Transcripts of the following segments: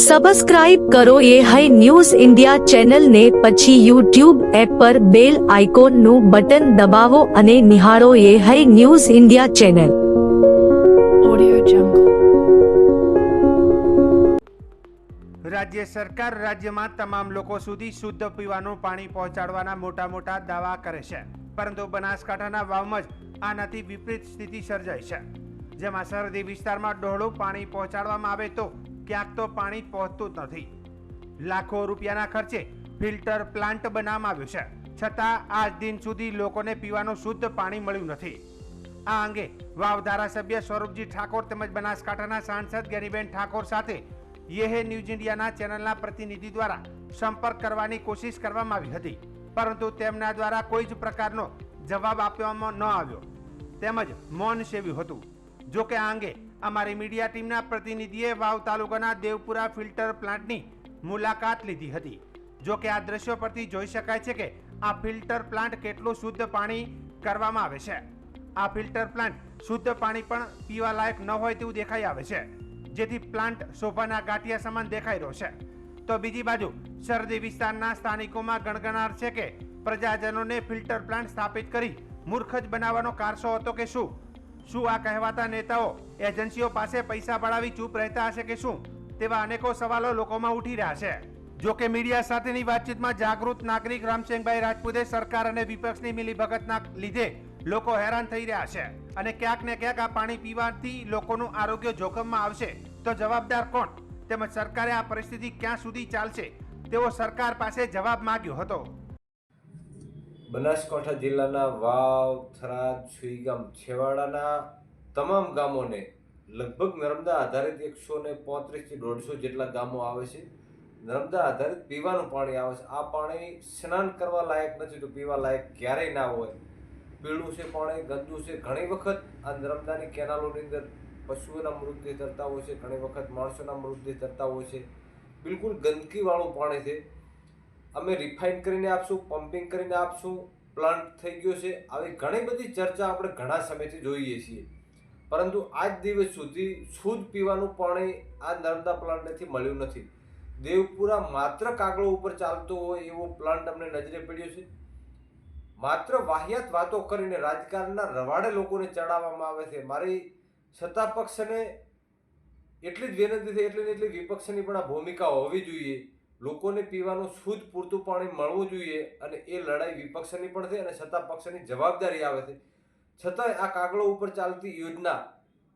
Subscribe કરો એ hi news India ચેનલને, પછી યુટ્યુબ એપ પર બેલ આઇકોનનું બટન દબાવો અને નિહાળો એ હાઈ ન્યૂઝ ઇન્ડિયા ચેનલ. Audio Jungle. રાજ્ય સરકાર રાજ્યમાં તમામ લોકો સુધી શુદ્ધ પીવાનું પાણી પહોંચાડવાના મોટા મોટા દાવા કરે છે, પરંતુ બનાસકાંઠાના વાવમાં જ આનાથી વિપરીત સ્થિતિ સર્જાઈ છે, જેમાં સરહદી વિસ્તારમાં ડહોળું પાણી પહોંચાડવામાં આવે તો ક્યાંક તો પાણી પહોંચતું જ નથી. લાખો રૂપિયાના ખર્ચે ફિલ્ટર પ્લાન્ટ બનાવવામાં આવ્યો છે, છતાં આજ દિન સુધી લોકોને પીવાનું શુદ્ધ પાણી મળ્યું નથી. આ અંગે વાવ ધારાસભ્ય સ્વરૂપજી ઠાકોર તેમજ બનાસકાંઠાના સાંસદ ગેનીબેન ઠાકોર સાથે યે ન્યૂઝ ઇન્ડિયાના ચેનલના પ્રતિનિધિ દ્વારા સંપર્ક કરવાની કોશિશ કરવામાં આવી હતી, પરંતુ તેમના દ્વારા કોઈ જ પ્રકારનો જવાબ આપવામાં ન આવ્યો, તેમજ મૌન સેવ્યું હતું. જો કે આ અંગે અમારી મીડિયા ટીમના પ્રતિનિધિએ વાવ તાલુકાના દેવપુરા ફિલ્ટર પ્લાન્ટની મુલાકાત લીધી હતી. જો કે આ દ્રશ્યો પરથી જોઈ શકાય છે કે આ ફિલ્ટર પ્લાન્ટ કેટલું શુદ્ધ પાણી કરવામાં આવે છે. આ ફિલ્ટર પ્લાન્ટ શુદ્ધ પાણી પણ પીવા લાયક ન હોય તેવું દેખાઈ આવે છે, જેથી પ્લાન્ટ શોભાના ગાંઠિયા સમાન દેખાઈ રહ્યો છે. તો બીજી બાજુ સરહદી વિસ્તારના સ્થાનિકોમાં ગણગણાટ છે કે પ્રજાજનોને ફિલ્ટર પ્લાન્ટ સ્થાપિત કરી મૂર્ખ જ બનાવવાનો કારસો હતો કે શું આ કહેવાતા નેતાઓ એજન્સીઓ પાસે પૈસા પડાવી ચૂપ રહેતા હશે કે શું, તેવા અનેકો સવાલો લોકોમાં ઉઠી રહ્યા છે. જો કે મીડિયા સાથેની વાતચીતમાં જાગૃત નાગરિક રામસિંહભાઈ રાજપૂતે સરકાર અને વિપક્ષની મિલીભગતના લીધે લોકો હેરાન થઈ રહ્યા છે અને ક્યાંક ને ક્યાંક આ પાણી પીવાથી લોકોનું આરોગ્ય જોખમમાં આવશે, તો જવાબદાર કોણ, તેમજ સરકારે આ પરિસ્થિતિ ક્યાં સુધી ચાલશે તેવો સરકાર પાસે જવાબ માંગ્યો હતો. બનાસકાંઠા જિલ્લાના વાવ, થરાદ, સુઈગામ, છેવાડાના તમામ ગામોને લગભગ નર્મદા આધારિત 135 થી 150 જેટલા ગામો આવે છે. નર્મદા આધારિત પીવાનું પાણી આવે છે. આ પાણી સ્નાન કરવા લાયક નથી, તો પીવા લાયક ક્યારેય ના હોય. પીળું છે પાણી, ગંદુ છે. ઘણી વખત આ નર્મદાની કેનાલોની અંદર પશુઓના મૃતદેહ તરતા હોય છે, ઘણી વખત માણસોના મૃતદેહ તરતા હોય છે. બિલકુલ ગંદકીવાળું પાણી છે. અમે રિફાઇન કરીને આપશું, પમ્પિંગ કરીને આપશું, પ્લાન્ટ થઈ ગયો છે, આવી ઘણી બધી ચર્ચા આપણે ઘણા સમયથી જોઈએ છીએ, પરંતુ આજ દિવસ સુધી શુદ્ધ પીવાનું પાણી આ નર્મદા પ્લાન્ટથી મળ્યું નથી. દેવપુરા માત્ર કાગળો ઉપર ચાલતો હોય એવો પ્લાન્ટ અમને નજરે પડ્યો છે. માત્ર વાહિયાત વાતો કરીને રાજકારણના રવાડે લોકોને ચડાવવામાં આવે છે. મારી સત્તા પક્ષને એટલી જ વિનંતી છે, એટલી વિપક્ષની પણ આ ભૂમિકા હોવી જોઈએ. લોકોને પીવાનું શુદ્ધ પૂરતું પાણી મળવું જોઈએ, અને એ લડાઈ વિપક્ષની પણ છે અને સત્તા પક્ષની જવાબદારી આવે છે. છતાંય આ કાગળો ઉપર ચાલતી યોજના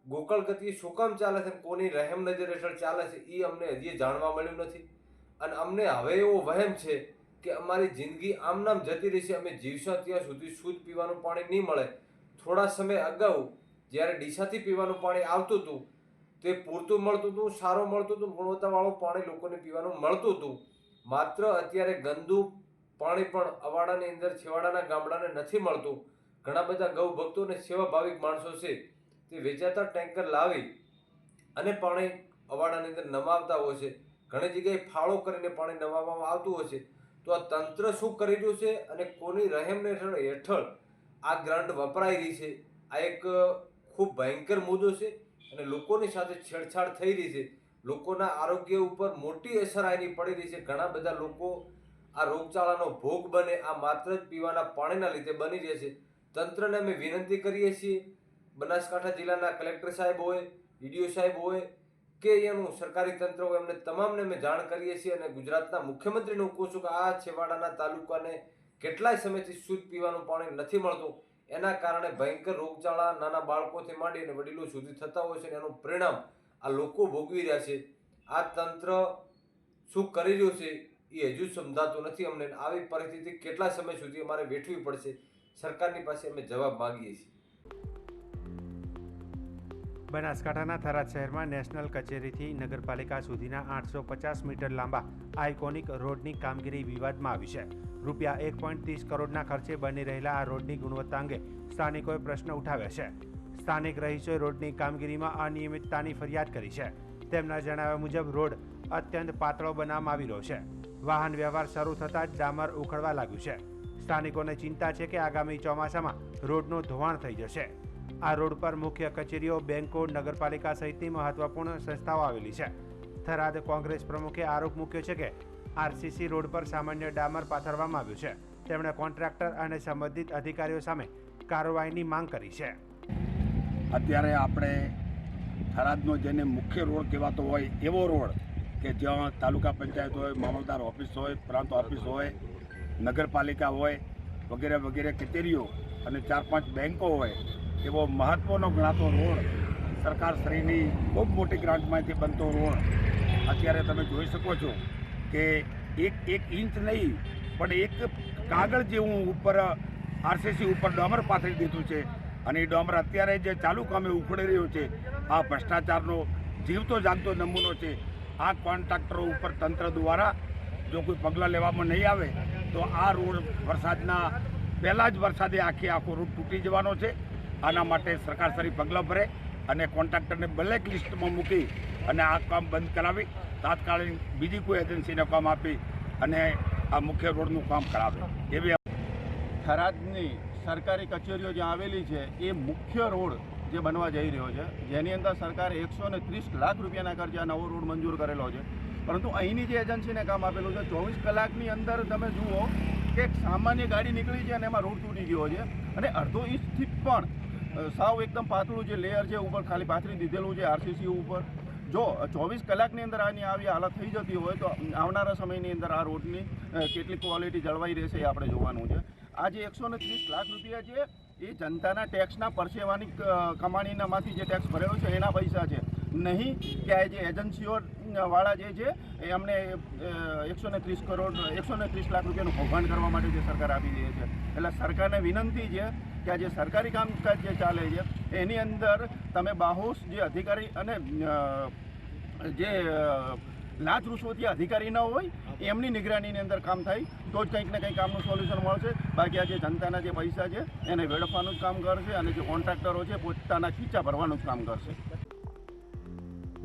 ગોકળ ગતિએ શું કામ ચાલે છે, કોની રહેમ નજર હેઠળ ચાલે છે, એ અમને હજી જાણવા મળ્યું નથી. અને અમને હવે એવો વહેમ છે કે અમારી જિંદગી આમ નામ જતી રહેશે, અમે જીવશું ત્યાં સુધી શુદ્ધ પીવાનું પાણી નહીં મળે. થોડા સમય અગાઉ જ્યારે ડીસાથી પીવાનું પાણી આવતું હતું તે પૂરતું મળતું હતું, સારું મળતું હતું, ગુણવત્તાવાળું પાણી લોકોને પીવાનું મળતું હતું. માત્ર અત્યારે ગંદુ પાણી પણ અવાડાની અંદર છેવાડાના ગામડાને નથી મળતું. ઘણા બધા ગૌ ભક્તો અને સેવાભાવિક માણસો છે તે વેચાતા ટેન્કર લાવી અને પાણી અવાડાની અંદર નમાવતા હોય છે. ઘણી જગ્યાએ ફાળો કરીને પાણી નમાવવામાં આવતું હોય છે. તો આ તંત્ર શું કરી રહ્યું છે અને કોની રહેમ હેઠળ આ ગ્રાન્ટ વપરાઈ રહી છે, આ એક ખૂબ ભયંકર મુદ્દો છે અને લોકોની સાથે છેડછાડ થઈ રહી છે. લોકોના આરોગ્ય ઉપર મોટી અસર આની પડી રહી છે. ઘણા બધા લોકો આ રોગચાળાનો ભોગ બને આ માત્ર જ પીવાના પાણીના લીધે બની રહે છે. તંત્રને અમે વિનંતી કરીએ છીએ, બનાસકાંઠા જિલ્લાના કલેક્ટર સાહેબ હોય, ડીડીઓ સાહેબ હોય કે એનું સરકારી તંત્ર હોય, એમને તમામને અમે જાણ કરીએ છીએ અને ગુજરાતના મુખ્યમંત્રીને હું કહું છું કે આ છેવાડાના તાલુકાને કેટલાય સમયથી શુદ્ધ પીવાનું પાણી નથી મળતું. એના કારણે ભયંકર રોગચાળા નાના બાળકોથી માંડી અને વડીલો સુધી થતા હોય છે, અને એનું પરિણામ આ લોકો ભોગવી રહ્યા છે. આ તંત્ર શું કરી રહ્યું છે એ હજુ સમજાતું નથી અમને. આવી પરિસ્થિતિ કેટલા સમય સુધી અમારે વેઠવી પડશે, સરકારની પાસે અમે જવાબ માંગીએ છીએ. બનાસકાંઠાના થરાદ શહેરમાં નેશનલ કચેરીથી નગરપાલિકા સુધીના 850 મીટર લાંબા આઇકોનિક રોડની કામગીરી વિવાદમાં આવી છે. રૂપિયા 1.30 કરોડના ખર્ચે બની રહેલા આ રોડની ગુણવત્તા અંગે સ્થાનિકોએ પ્રશ્ન ઉઠાવ્યા છે. સ્થાનિક રહીશોએ રોડની કામગીરીમાં અનિયમિતતાની ફરિયાદ કરી છે. તેમના જણાવ્યા મુજબ રોડ અત્યંત પાતળો બનાવવામાં આવી રહ્યો છે. વાહન વ્યવહાર શરૂ થતાં જ ડામર ઉખડવા લાગ્યું છે. સ્થાનિકોને ચિંતા છે કે આગામી ચોમાસામાં રોડનું ધોવાણ થઈ જશે. આ રોડ પર મુખ્ય કચેરીઓ, બેંકો, નગરપાલિકા સહિતની મહત્વપૂર્ણ સંસ્થાઓ આવેલી છે. થરાદ કોંગ્રેસ પ્રમુખે આરોપ મૂક્યો છે કે આરસીસી રોડ પર સામાન્ય ડામર પાથરવામાં આવ્યું છે. તેમણે કોન્ટ્રાક્ટર અને સંબંધિત અધિકારીઓ સામે કાર્યવાહીની માંગ કરી છે. અત્યારે આપણે થરાદનો જેને મુખ્ય રોડ કહેવાતો હોય એવો રોડ કે જ્યાં તાલુકા પંચાયત હોય, મામલતદાર ઓફિસ હોય, પ્રાંત ઓફિસ હોય, નગરપાલિકા હોય વગેરે વગેરે કચેરીઓ અને 4-5 બેન્કો હોય એવો મહત્ત્વનો ગણાતો રોડ, સરકારશ્રીની ખૂબ મોટી ગ્રાન્ટમાંથી બનતો રોડ અત્યારે તમે જોઈ શકો છો કે એક ઇંચ નહીં પણ એક કાગળ જેવું ઉપર આરસીસી ઉપર ડોમર પાથરી દીધું છે. અને એ ડોમર અત્યારે જે ચાલુ કામે ઉખડી રહ્યો છે, આ ભ્રષ્ટાચારનો જીવતો જાગતો નમૂનો છે. આ કોન્ટ્રાક્ટરો ઉપર તંત્ર દ્વારા જો કોઈ પગલાં લેવામાં નહીં આવે તો આ રોડ વરસાદના પહેલાં જ વરસાદે આખો રોડ તૂટી જવાનો છે. આના માટે સરકારશ્રી પગલાં ભરે અને કોન્ટ્રાક્ટરને બ્લેક લિસ્ટમાં મૂકી અને આ કામ બંધ કરાવી તાત્કાલિક બીજી કોઈ એજન્સીને કામ આપી અને આ મુખ્ય રોડનું કામ કરાવે એવી. થરાદની સરકારી કચેરીઓ જ્યાં આવેલી છે એ મુખ્ય રોડ જે બનવા જઈ રહ્યો છે, જેની અંદર સરકારે 130 લાખ રૂપિયાના ખર્ચે આ નવો રોડ મંજૂર કરેલો છે. પરંતુ અહીંની જે એજન્સીને કામ આપેલું છે 24 કલાકની અંદર તમે જુઓ કે એક સામાન્ય ગાડી નીકળી છે અને એમાં રોડ તૂટી ગયો છે અને અડધો ઇંચથી પણ સાવ એકદમ પાતળું જે લેયર છે ઉપર ખાલી પાથરી દીધેલું છે આરસીસી ઉપર. જો 24 કલાકની અંદર આની આવી હાલત થઈ જતી હોય તો આવનારા સમયની અંદર આ રોડની કેટલી ક્વોલિટી જળવાઈ રહેશે એ આપણે જોવાનું છે. આ જે 130 લાખ રૂપિયા છે એ જનતાના ટેક્સના પરસેવાની કમાણીનામાંથી જે ટેક્સ ભરેલો છે એના પૈસા છે, નહીં કે આ જે એજન્સીઓ વાળા જે છે એ અમને 130 લાખ રૂપિયાનું કૌભાંડ કરવા માટે જે સરકાર આપી રહી છે. એટલે સરકારને વિનંતી છે કે આ જે સરકારી કામકાજ જે ચાલે છે એની અંદર તમે બાહોશ જે અધિકારી અને જે લાંચ રૂશ્વતી અધિકારી ન હોય એમની નિગરાનીની અંદર કામ થાય તો જ કંઈક ને કંઈક કામનું સોલ્યુશન મળશે. બાકી આ જે જનતાના જે પૈસા છે એને વેડફવાનું જ કામ કરશે અને જે કોન્ટ્રાક્ટરો છે પોતાના ખીચા ભરવાનું જ કામ કરશે.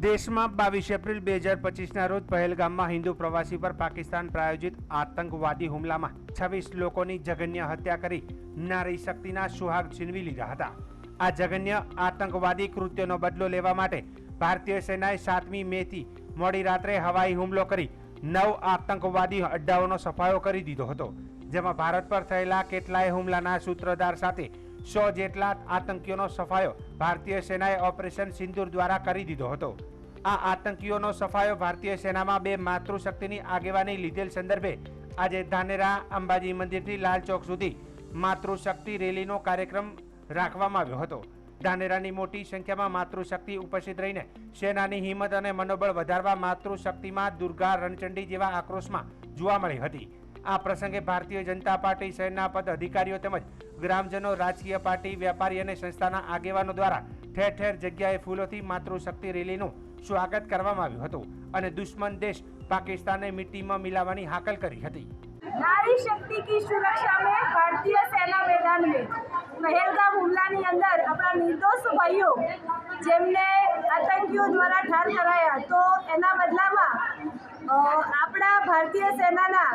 દેશમાં 22 એપ્રિલ 2025ના રોજ પહેલગામમાં હિન્દુ પ્રવાસી પર પાકિસ્તાન પ્રાયોજિત આતંકવાદી હુમલામાં 26 લોકોની જઘન્ય હત્યા કરી નારી શક્તિના સુહાગ છીનવી લીધા હતા. આ જઘન્ય આતંકવાદી કૃત્યનો બદલો લેવા માટે ભારતીય સેનાએ 7મી મેથી મોડી રાત્રે હવાઈ હુમલો કરી 9 આતંકવાદી અડ્ડાઓનો સફાયો કરી દીધો હતો, જેમાં ભારત પર થયેલા કેટલાય હુમલાના સૂત્રધાર સાથે 100 જેટલા આતંકીઓનો સફાયો ભારતીય સેનાએ ઓપરેશન સિંદૂર દ્વારા કરી દીધો હતો. આ આતંકીઓનો સફાયો ભારતીય સેનામાં 2 માતૃશક્તિની આગેવાની લીધેલ સંદર્ભે આજે ધાનેરા અંબાજી મંદિરથી લાલ ચોક સુધી માતૃશક્તિ રેલીનો કાર્યક્રમ રાખવામાં આવ્યો હતો. ધાનેરાની મોટી સંખ્યામાં માતૃશક્તિ ઉપસ્થિત રહીને સેનાની હિંમત અને મનોબળ વધારવા માતૃશક્તિમાં દુર્ગા રણચંડી જેવા આક્રોશમાં જોવા મળી હતી. આ પ્રસંગે ભારતીય જનતા પાર્ટી શહેરના પદ અધિકારીઓ તેમજ ગ્રામજનો, રાજકીય પાર્ટી, વેપારી અને સંસ્થાના આગેવાનો દ્વારા ઠેર ઠેર જગ્યાએ ફૂલોથી માતૃશક્તિ રેલીનું સ્વાગત કરવામાં આવ્યું હતું અને દુશ્મન દેશ પાकिस्तान मिट्टी में मिलावानी हाकल करी थी. नारी शक्ति की सुरक्षा में भारतीय सेना मैदान में पहलगाम હુમલાની અંદર આપણા નિર્દોષ ભાઈઓ જેમને આતંકીઓ દ્વારા ઠાર કરાયા, તો એના બદલામાં આપણા ભારતીય સેનાના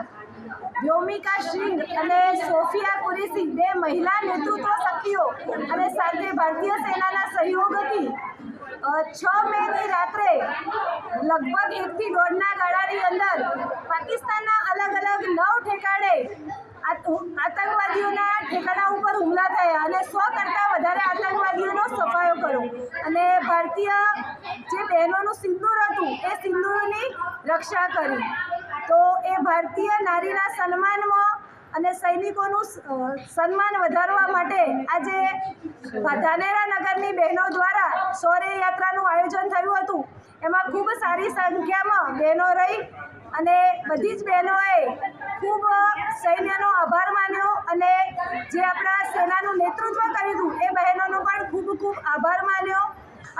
વ્યોમિકા સિંહ અને સોફિયા કુરેશી 2 મહિલા નેતૃત્વ શક્તિઓ અને સાથે ભારતીય સેનાના સહયોગથી 6 મેની રાત્રે લગભગ 1 થી 1.5 ગાળાની અંદર પાકિસ્તાનના અલગ અલગ 9 ઠેકાણે આતંકવાદીઓના ઠેકાણા ઉપર હુમલા થયા અને 100 કરતાં વધારે આતંકવાદીઓનો સફાયો કર્યો અને ભારતીય જે બહેનોનું સિંદૂર હતું એ સિંદૂરની રક્ષા કરી. તો એ ભારતીય નારીના સન્માનમાં અને સૈનિકોનું સન્માન વધારવા માટે આજે ધાનેરા નગરની બહેનો દ્વારા શૌર્ય યાત્રાનું આયોજન થયું હતું. એમાં ખૂબ સારી સંખ્યામાં બહેનો રહી અને બધી જ બહેનોએ ખૂબ સૈન્યનો આભાર માન્યો અને જે આપણા સેનાનું નેતૃત્વ કર્યું હતું એ બહેનોનો પણ ખૂબ ખૂબ આભાર માન્યો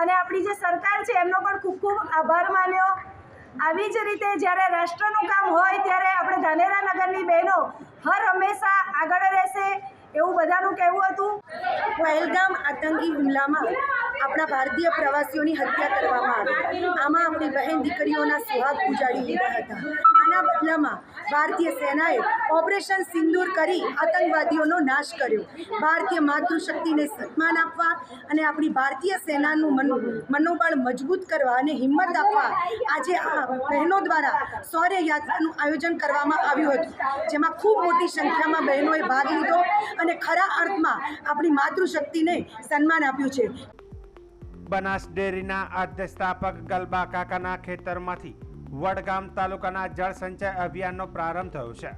અને આપણી જે સરકાર છે એમનો પણ ખૂબ ખૂબ આભાર માન્યો. આવી જ રીતે જ્યારે રાષ્ટ્રનું કામ હોય ત્યારે આપણે ધાનેરા નગરની બહેનો હર હંમેશા આગળ રહેશે એવું બધાનું કહેવું હતું. પહેલગામ આતંકી હુમલામાં આપણા ભારતીય પ્રવાસીઓની હત્યા કરવામાં આવી. આમાં આપણી બહેન દીકરીઓના સુહાગ ઉજાડી લીધા હતા. આના એના બદલામાં ભારતીય સેનાએ ઓપરેશન સિંદૂર કરી આતંકવાદીઓનો નાશ કર્યો. ભારતીય માતૃશક્તિને સન્માન આપવા અને આપણી ભારતીય સેનાનું મનોબળ મજબૂત કરવા અને હિંમત આપવા આજે આ બહેનો દ્વારા શૌર્ય યાત્રાનું આયોજન કરવામાં આવ્યું હતું, જેમાં ખૂબ મોટી સંખ્યામાં બહેનોએ ભાગ લીધો અને ખરા અર્થમાં આપણી માતૃશક્તિને સન્માન આપ્યું છે. બનાસ ડેરીના આદ્ય સ્થાપક ગલબા કાકાના ખેતરમાંથી વડગામ તાલુકાના જળ સંચય અભિયાનનો પ્રારંભ થયો છે.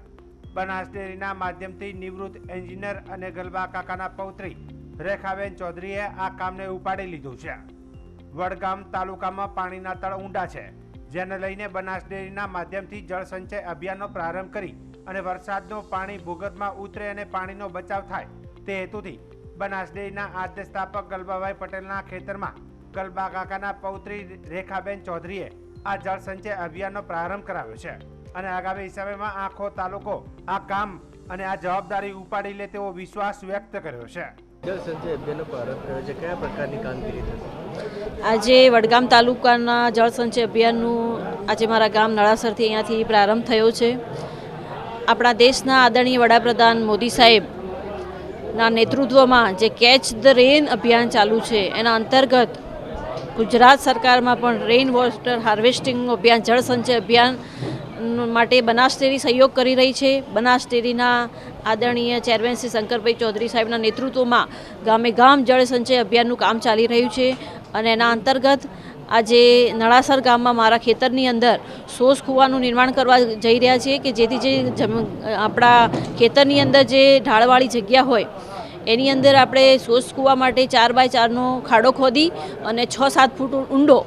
બનાસ ડેરીના માધ્યમથી નિવૃત્ત એન્જિનિયર અને ગલબા કાકાના પૌત્રી રેખાબેન ચૌધરીએ આ કામને ઉપાડી લીધું છે. વડગામ તાલુકામાં પાણીના તળ ઊંડા છે, જેને લઈને બનાસ ડેરીના માધ્યમથી જળ સંચય અભિયાનનો પ્રારંભ કરી અને વરસાદનું પાણી ભૂગર્ભમાં ઉતરે અને પાણીનો બચાવ થાય તે હેતુથી બનાસ ડેરીના આદ્ય સ્થાપક ગલબાભાઈ પટેલના ખેતરમાં ગલબા કાકાના પૌત્રી રેખાબેન ચૌધરીએ આ જળ સંચય અભિયાનનો પ્રારંભ કરાવ્યો છે અને આગામી સમયમાં આખો તાલુકો આ કામ અને આ જવાબદારી ઉપાડી લે તેવો વિશ્વાસ વ્યક્ત કર્યો છે. જળ સંચય અભિયાનનો પ્રારંભ કર્યો છે, કયા પ્રકારની કામગીરી થશે? આજે વડગામ તાલુકાના જળ સંચય અભિયાનનું આજે મારા ગામ નળાસરથી અહીંયાથી પ્રારંભ થયો છે. આપણા દેશના આદરણીય વડાપ્રધાન મોદી સાહેબના નેતૃત્વમાં જે કેચ ધ રેન અભિયાન ચાલુ છે એના અંતર્ગત ગુજરાત સરકારમાં પણ રેઇન વોટર હાર્વેસ્ટિંગનું અભિયાન જળ સંચય અભિયાન માટે બનાસ ડેરી સહયોગ કરી રહી છે. બનાસ ડેરીના આદરણીય ચેરમેન શ્રી શંકરભાઈ ચૌધરી સાહેબના નેતૃત્વમાં ગામે ગામ જળ સંચય અભિયાનનું કામ ચાલી રહ્યું છે અને એના અંતર્ગત આજે નળાસર ગામમાં મારા ખેતરની અંદર સોસ કૂવાનું નિર્માણ કરવા જઈ રહ્યા છીએ કે જેથી જે આપણા ખેતરની અંદર જે ઢાળવાળી જગ્યા હોય એની અંદર આપણે સોસ કૂવા માટે 4x4નો ખાડો ખોદી અને 6-7 ફૂટ ઊંડો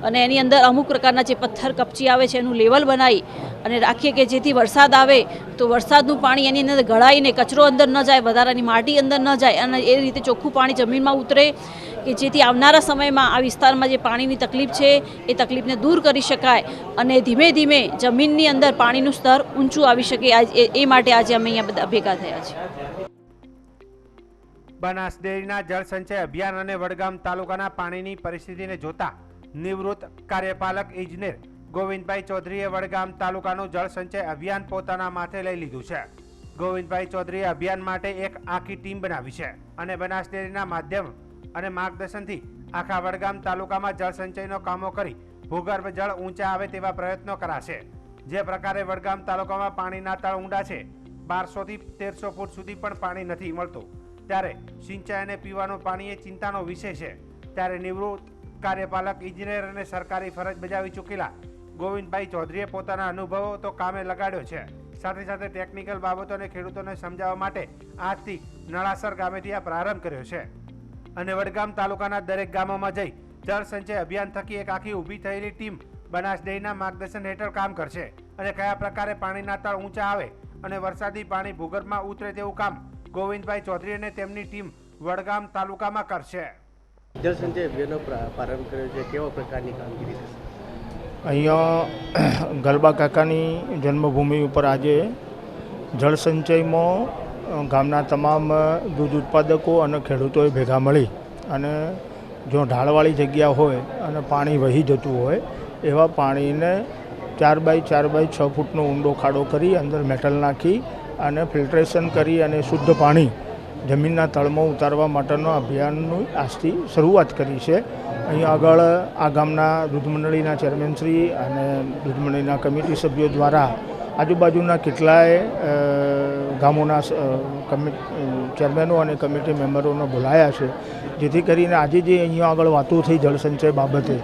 અને એની અંદર અમુક પ્રકારના જે પથ્થર કપચી આવે છે એનું લેવલ બનાવી અને રાખીએ કે જેથી વરસાદ આવે તો વરસાદનું પાણી એની અંદર ગળાઈને કચરો અંદર ન જાય, વધારાની માટી અંદર ન જાય અને એ રીતે ચોખ્ખું પાણી જમીનમાં ઉતરે કે જેથી આવનારા સમયમાં આ વિસ્તારમાં જે પાણીની તકલીફ છે એ તકલીફને દૂર કરી શકાય અને ધીમે ધીમે જમીનની અંદર પાણીનું સ્તર ઊંચું આવી શકે એ માટે આજે અમે અહીંયા બધા ભેગા થયા છીએ. બનાસ ડેરીના જળ સંચય અભિયાન અને વડગામ તાલુકાના પાણીની પરિસ્થિતિને જોતા નિવૃત્ત કાર્યપાલક ઇજનેર ગોવિંદભાઈ ચૌધરીએ વડગામ તાલુકાનું જળ સંચય અભિયાન પોતાના માથે લઈ લીધું છે. ગોવિંદભાઈ ચૌધરીએ અભિયાન માટે એક આખી ટીમ બનાવી છે અને બનાસ ડેરીના માધ્યમ અને માર્ગદર્શનથી આખા વડગામ તાલુકામાં જળ સંચયનો કામો કરી ભૂગર્ભ જળ ઊંચા આવે તેવા પ્રયત્નો કરાશે. જે પ્રકારે વડગામ તાલુકામાં પાણીના તળ ઊંડા છે, 1200 થી 1300 ફૂટ સુધી પણ પાણી નથી મળતું, ત્યારે સિંચાઈ અને પીવાનું પાણી એ ચિંતાનો વિષય છે. ત્યારે નિવૃત્ત કાર્યપાલક ઇજનેર અને સરકારી ફરજ બજાવી ચૂકેલા ગોવિંદભાઈ ચૌધરીએ પોતાના અનુભવો તો કામે લગાડ્યો છે, સાથે સાથે ટેકનિકલ બાબતોને ખેડૂતોને સમજાવવા માટે આજથી નળાસર ગામેથી આ પ્રારંભ કર્યો છે અને વડગામ તાલુકાના દરેક ગામોમાં જઈ જળ સંચય અભિયાન થકી એક આખી ઊભી થયેલી ટીમ બનાસ ડેરીના માર્ગદર્શન હેઠળ કામ કરશે અને કયા પ્રકારે પાણીના તળ ઊંચા આવે અને વરસાદી પાણી ભૂગર્ભમાં ઉતરે તેવું કામ ગોવિંદભાઈ ચૌધરી અને તેમની ટીમ વડગામ તાલુકામાં કરશે. જળ સંચય અભિયાનનો પ્રારંભ કર્યો છે, કેવા પ્રકારની કામગીરી થશે? અહીંયા ગલબા કાકાની જન્મભૂમિ ઉપર આજે જળ સંચયમાં ગામના તમામ દૂધ ઉત્પાદકો અને ખેડૂતોએ ભેગા મળી અને જો ઢાળવાળી જગ્યા હોય અને પાણી વહી જતું હોય એવા પાણીને 4x4x6 ફૂટનો ઊંડો ખાડો કરી અંદર મેટલ નાખી અને ફિલ્ટ્રેશન કરી અને શુદ્ધ પાણી જમીનના તળમાં ઉતારવા માટેનો અભિયાનની આજથી શરૂઆત કરી છે. અહીં આગળ આ ગામના દૂધ મંડળીના ચેરમેનશ્રી અને દૂધ મંડળીના કમિટી સભ્યો દ્વારા આજુબાજુના કેટલાય ગામોના ચેરમેનો અને કમિટી મેમ્બરોને બોલાયા છે, જેથી કરીને આજે જે અહીંયા આગળ વાતો થઈ જળસંચય બાબતે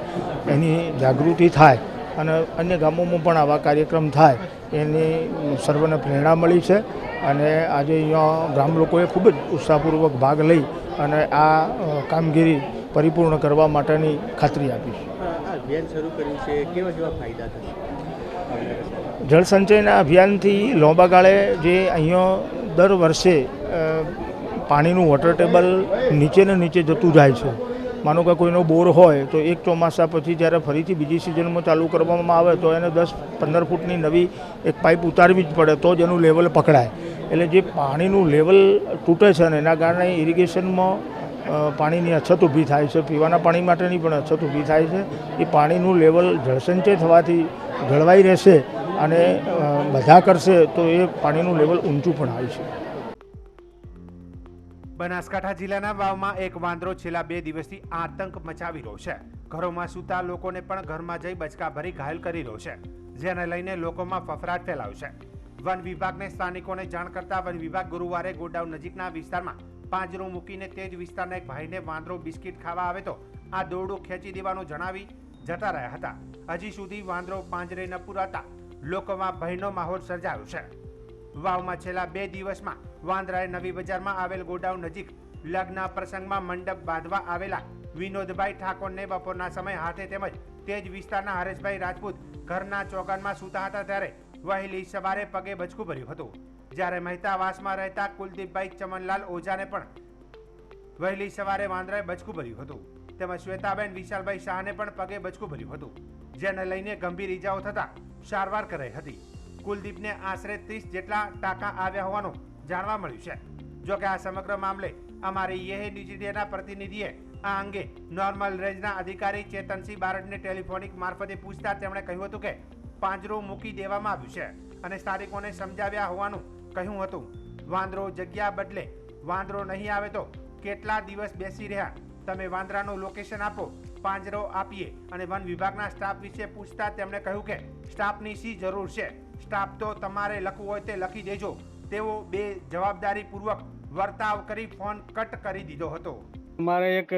એની જાગૃતિ થાય અને અન્ય ગામોમાં પણ આવા કાર્યક્રમ થાય એની સર્વને પ્રેરણા મળી છે અને આજે અહીંયા ગામ લોકોએ ખૂબ જ ઉત્સાહપૂર્વક ભાગ લઈ અને આ કામગીરી પરિપૂર્ણ કરવા માટેની ખાતરી આપી છે. અભિયાન શરૂ કર્યું છે, કેવા કેવા ફાયદા થશે? જળસંચયના અભિયાનથી લાંબા ગાળે જે અહીંયા દર વર્ષે પાણીનું વોટર ટેબલ નીચે ને નીચે જતું જાય છે. માનો કે કોઈનો બોર હોય તો એક ચોમાસા પછી જ્યારે ફરીથી બીજી સિઝનમાં ચાલુ કરવામાં આવે તો એને 10-15 ફૂટની નવી એક પાઇપ ઉતારવી જ પડે તો જ એનું લેવલ પકડાય. એટલે જે પાણીનું લેવલ તૂટે છે ને એના કારણે ઇરિગેશનમાં પાણીની અછત ઊભી થાય છે, પીવાના પાણી માટેની પણ અછત ઊભી થાય છે. એ પાણીનું લેવલ જળસંચય થવાથી જળવાઈ રહેશે અને બધા કરશે તો એ પાણીનું લેવલ ઊંચું પણ આવી છે. બનાસકાંઠા જિલ્લાના વાવમાં એક વાંદરો છેલ્લા 2 દિવસથી આતંક મચાવી રહ્યો છે. ઘરોમાં સૂતા લોકોને પણ ઘરમાં જઈ બચકા ભરી ઘાયલ કરી રહ્યો છે, જેને લઈને લોકોમાં ફફડાટ ફેલાયો છે. વન વિભાગને સ્થાનિકોને જાણ કરતા વન વિભાગ ગુરુવારે ગોડાઉન નજીકના વિસ્તારમાં પાંજરું મૂકીને તે જ વિસ્તારના એક ભાઈને વાંદરો બિસ્કિટ ખાવા આવે તો આ દોરડું ખેંચી દેવાનું જણાવી જતા રહ્યા હતા. હજી સુધી વાંદરો પાંજરે ન પુરાતા લોકોમાં ભયનો માહોલ સર્જાયો છે. વાવમાં છેલ્લા 2 દિવસમાં વાંદરાએ નવી બજારમાં આવેલ ગોડાઉન નજીક લગ્ન પ્રસંગમાં મંડપ બાંધવા આવેલા વિનોદભાઈ ઠાકોરને બપોરના સમય હાથે તેમજ તે જ વિસ્તારના હરેશભાઈ રાજપૂત ઘરના ચોગાનમાં સૂતા હતા ત્યારે વહેલી સવારે પગે બચકું ભર્યું હતું. જ્યારે મહેતાવાસમાં રહેતા કુલદીપભાઈ ચમનલાલ ઓઝાને પણ વહેલી સવારે વાંદરાએ બચકું ભર્યું હતું. તેમજ શ્વેતાબેન વિશાલભાઈ શાહને પણ પગે બચકું ભર્યું હતું, જેને લઈને ગંભીર ઈજાઓ થતા સારવાર કરાઈ હતી. કુલદીપને આશરે 30 જેટલા ટાંકા આવ્યા હોવાનું જાણવા મળ્યું છે. જોકે આ સમગ્ર મામલે અમારી યે ન્યૂઝ ઇન્ડિયાના પ્રતિનિધિએ આ અંગે નોર્મલ રેન્જના અધિકારી ચેતનસિંહ બારડને ટેલિફોનિક મારફતે પૂછતા તેમણે કહ્યું હતું કે પાંજરું મૂકી દેવામાં આવ્યું છે અને સ્થાનિકોને સમજાવ્યા હોવાનું કહ્યું હતું. વાંદરો જગ્યા બદલે વાંદરો નહીં આવે તો કેટલા દિવસ બેસી રહ્યા, તમે વાંદરાનું લોકેશન આપો, પાંજરો આપીએ. અને વન વિભાગના સ્ટાફ વિશે પૂછતા તેમણે કહ્યું કે સ્ટાફની શી જરૂર છે, સ્ટાફ તો તમારે લખવું હોય તે લખી દેજો. તેઓ બેજવાબદારીપૂર્વક વર્તાવ કરી ફોન કટ કરી દીધો હતો. અમારે એક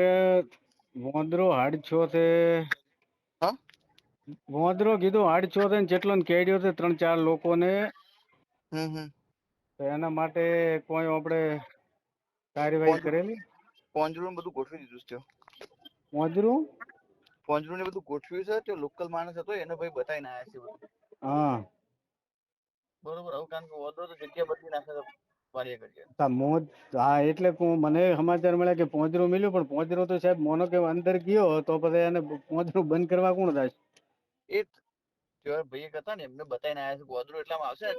વાંદરો હાડછો છે, વાંદરો કીધું હાડછો છે ને જેટલો કેડ્યો છે 3-4 લોકોને. તો એના માટે કોઈ આપણે કાર્યવાહી કરેલી. પાંજરું બધું ગોઠવી દીધું છે. પાંજરું ને બધું ગોઠવ્યું છે. તે લોકલ માણસ હતો એને ભાઈ બતાવીને આવ્યા છે બધું. હા બરોબર. હવે કારણ કે વાંદરો તો જગ્યા બદલી નાખે તો વારીએ કરીએ. હા એટલે મને સમાચાર મળ્યા કે પાંજરું મળ્યું, પણ પાંજરો તો સાહેબ મોનો કે અંદર ગયો તો પછી એને પાંજરું બંધ કરવા કોણ થાય? એ ભાઈ હતા ને એમને બતાવીને આવ્યા છે. વાંદરો એટલામાં આવશે ને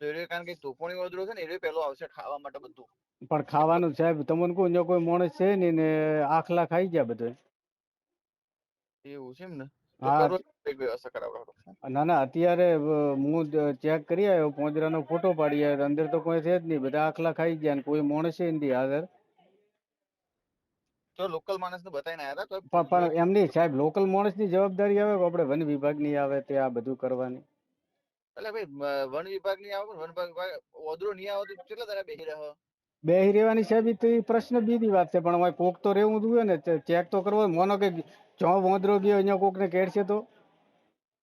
તો એ કારણ કે તોફાની વાંદરો છે ને એ પહેલો આવશે ખાવા માટે બધું. પણ ખાવાનું સાહેબ તમને કોઈ કોઈ માણસ છે ને ને આખલા ખાઈ ગયા બધું. એવું છે એમ ને? ના ના અત્યારે હું ચેક કરી આવ્યો, પાંજરાનો ફોટો પાડી આવ્યો, અંદર તો કોઈ છે જ નહીં, બધા આખલા ખાઈ ગયા ને કોઈ માણસ છે નથી હાજર. તો લોકલ માણસને બતાવીને આવ્યા હતા. પણ એમની સાહેબ લોકલ માણસની જવાબદારી આવે કે આપણે વન વિભાગની આવે તે આ બધું કરવાની? એટલે ભાઈ વન વિભાગની આવે, વન વિભાગ વાંદરો નહીં આવે તો કેટલા દાડા બેસી રહ્યો? બેહી રહેવાની સાહેબ તો એ પ્રશ્ન બીજી વાત છે, પણ કોક તો રહેવું જોઈએ ને, ચેક તો કરવો. મોનો કે જો વાંદરો ગયો અહીંયા કોક ને કેડશે તો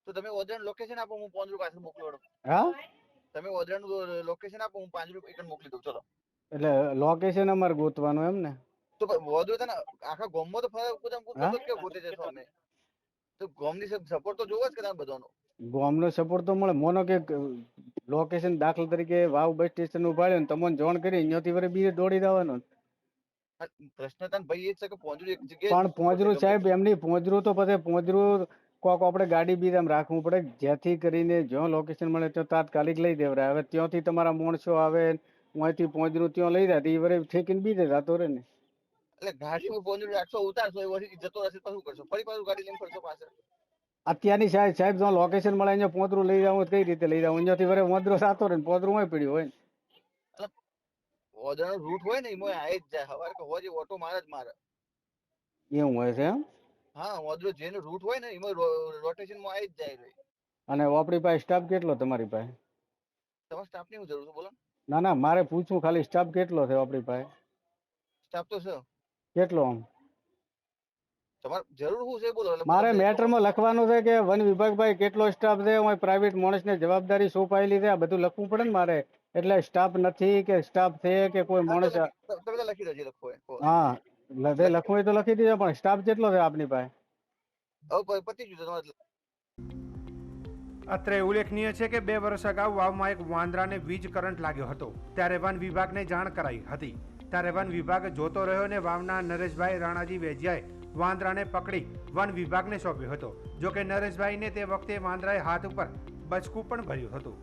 તમે વાંદરાનું લોકેશન આપો, હું પાંજરું પાછળ મોકલું. હા તમે વાંદરાનું લોકેશન આપો, હું પાંજરું એક મોકલી દઉં. ચલો. એટલે લોકેશન અમારે ગોતવાનું એમ ને? તો વાંદરો તને આખા ગામમાં તો ફરક કે ગોતે છે અમે તો ગામની સપોર્ટ તો જોવો જ કે તમે બધાનો ગામનો સપોર્ટ તો મળે. મોનો કે લોકેશન દાખલા તરીકે વાવ બસ સ્ટેશન ઉભાડ્યો ને તમને જોણ કરી અહીંયાથી વરે બીજે દોડી જવાનો. પ્રશ્ન તને ભાઈ એ છે કે પાંજરું એક જગ્યાએ પણ પાંજરું સાહેબ એમની પાંજરું તો પછી પાંજરું કોક આપણે ગાડી બી આમ રાખવું પડે જેથી કરીને જો લોકેશન મળે તો તાત્કાલિક લઈ દેવરાય. હવે ત્યાંથી તમારા માણસો આવે અહીંથી પાંજરું ત્યાં લઈ જાય એ વરે ઠેકીને બીજે જતો રહે ને. એટલે ગાડીમાં પાંજરું રાખશો, ઉતારશો, એ વળી જતો રહેશે તો શું કરશો? ફરી પાછું ગાડી લઈને ફરશો પાછળ? અત્યારની સાહેબ જો લોકેશન મળે અહીંયા પાંજરું લઈ જાવ કઈ રીતે લઈ જાવ? અહીંયાથી વરે વાંદરો સાતો રહે પાંજરું હોય પડ્યું હોય ને. વાંદરાનો રૂટ હોય ને એમાં આવી જ જાય. સવારે કે હોજે ઓટો મારે જ મારે એવું હોય છે એમ? હા, વાંદરો જેનો રૂટ હોય ને એમાં રોટેશન માં આવી જ જાય. અને આપણી પાસે સ્ટાફ કેટલો? તમારી પાસે તમારા સ્ટાફ ની જરૂર છે બોલો? ના ના મારે પૂછવું ખાલી સ્ટાફ કેટલો છે આપણી પાસે? સ્ટાફ તો છે. કેટલો? આમ તમારે જરૂર શું છે બોલો? મારે મેટરમાં લખવાનું છે કે વન વિભાગ ભાઈ કેટલો સ્ટાફ છે, હું પ્રાઇવેટ માણસને જવાબદારી સોંપાયેલી છે, આ બધું લખવું પડે ને મારે. એટલે સ્ટાફ નથી કે સ્ટાફ છે કે કોઈ માણસ તમે લખી દેજો. લખો. હા લખવું હોય તો લખી દેજો, પણ સ્ટાફ કેટલો છે આપની પાસે? હવે પતી ગયું તમારે. અત્રે ઉલ્લેખનીય છે કે 2 વર્ષ અગાઉ વાવમાં એક વાંદરાને વીજ કરંટ લાગ્યો હતો, ત્યારે વન વિભાગને જાણ કરાઈ હતી. ત્યારે વન વિભાગ જોતો રહ્યો ને વાવના નરેશભાઈ રાણાજી વેજિયાએ વાંદરાને પકડી વન વિભાગને સોંપ્યો હતો. જોકે નરેશભાઈને તે વખતે વાંદરાએ હાથ ઉપર બચકું પણ ભર્યું હતું.